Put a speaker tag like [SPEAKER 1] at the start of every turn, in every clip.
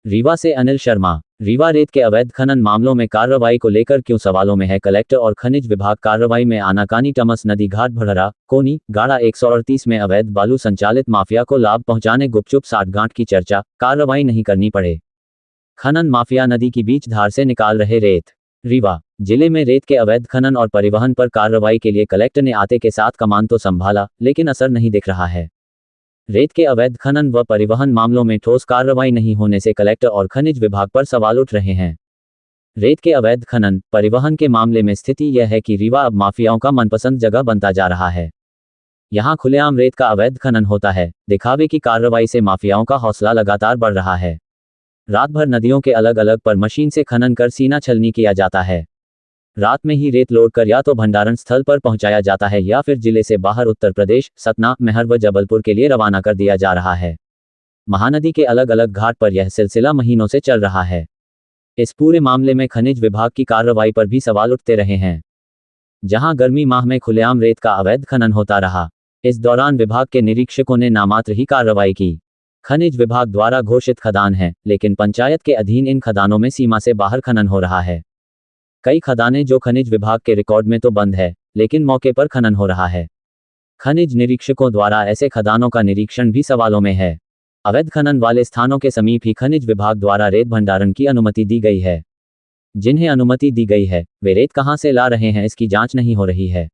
[SPEAKER 1] रीवा से अनिल शर्मा। रीवा रेत के अवैध खनन मामलों में कार्रवाई को लेकर क्यों सवालों में है कलेक्टर और खनिज विभाग। कार्रवाई में आनाकानी टमस नदी घाट भड़रा कोनी गाड़ा 138 में अवैध बालू संचालित माफिया को लाभ पहुंचाने गुपचुप साठगांठ की चर्चा, कार्रवाई नहीं करनी पड़े। खनन माफिया नदी की बीच धार से निकाल रहे रेत। रीवा जिले में रेत के अवैध खनन और परिवहन पर कार्रवाई के लिए कलेक्टर ने आते के साथ कमान तो संभाला, लेकिन असर नहीं दिख रहा है। रेत के अवैध खनन व परिवहन मामलों में ठोस कार्रवाई नहीं होने से कलेक्टर और खनिज विभाग पर सवाल उठ रहे हैं। रेत के अवैध खनन परिवहन के मामले में स्थिति यह है कि रीवा अब माफियाओं का मनपसंद जगह बनता जा रहा है। यहां खुलेआम रेत का अवैध खनन होता है। दिखावे की कार्रवाई से माफियाओं का हौसला लगातार बढ़ रहा है। रात भर नदियों के अलग अलग पर मशीन से खनन कर सीना छलनी किया जाता है। रात में ही रेत लोड कर या तो भंडारण स्थल पर पहुंचाया जाता है या फिर जिले से बाहर उत्तर प्रदेश, सतना, मैहर व जबलपुर के लिए रवाना कर दिया जा रहा है। महानदी के अलग अलग घाट पर यह सिलसिला महीनों से चल रहा है। इस पूरे मामले में खनिज विभाग की कार्रवाई पर भी सवाल उठते रहे हैं। जहां गर्मी माह में खुलेआम रेत का अवैध खनन होता रहा, इस दौरान विभाग के निरीक्षकों ने नामात्र ही कार्रवाई की। खनिज विभाग द्वारा घोषित खदान है, लेकिन पंचायत के अधीन इन खदानों में सीमा से बाहर खनन हो रहा है। कई खदानें जो खनिज विभाग के रिकॉर्ड में तो बंद है, लेकिन मौके पर खनन हो रहा है। खनिज निरीक्षकों द्वारा ऐसे खदानों का निरीक्षण भी सवालों में है। अवैध खनन वाले स्थानों के समीप ही खनिज विभाग द्वारा रेत भंडारण की अनुमति दी गई है। जिन्हें अनुमति दी गई है, वे रेत कहां से ला रहे हैं, इसकी जांच नहीं हो रही है।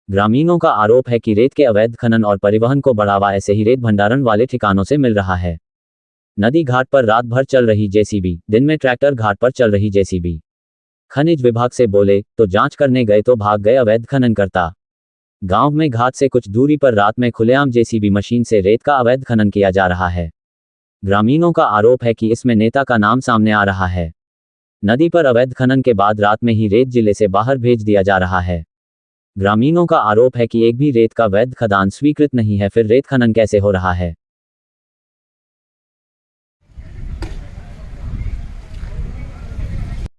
[SPEAKER 1] ग्रामीणों का आरोप है कि रेत के अवैध खनन और परिवहन को बढ़ावा ऐसे ही रेत भंडारण वाले ठिकानों से मिल रहा है। नदी घाट पर रात भर चल रही जेसीबी, दिन में ट्रैक्टर घाट पर चल रही जेसीबी। खनिज विभाग से बोले तो जांच करने गए तो भाग गए अवैध खननकर्ता। गांव में घाट से कुछ दूरी पर रात में खुलेआम जेसीबी मशीन से रेत का अवैध खनन किया जा रहा है। ग्रामीणों का आरोप है कि इसमें नेता का नाम सामने आ रहा है। नदी पर अवैध खनन के बाद रात में ही रेत जिले से बाहर भेज दिया जा रहा है। ग्रामीणों का आरोप है कि एक भी रेत का वैध खदान स्वीकृत नहीं है, फिर रेत खनन कैसे हो रहा है।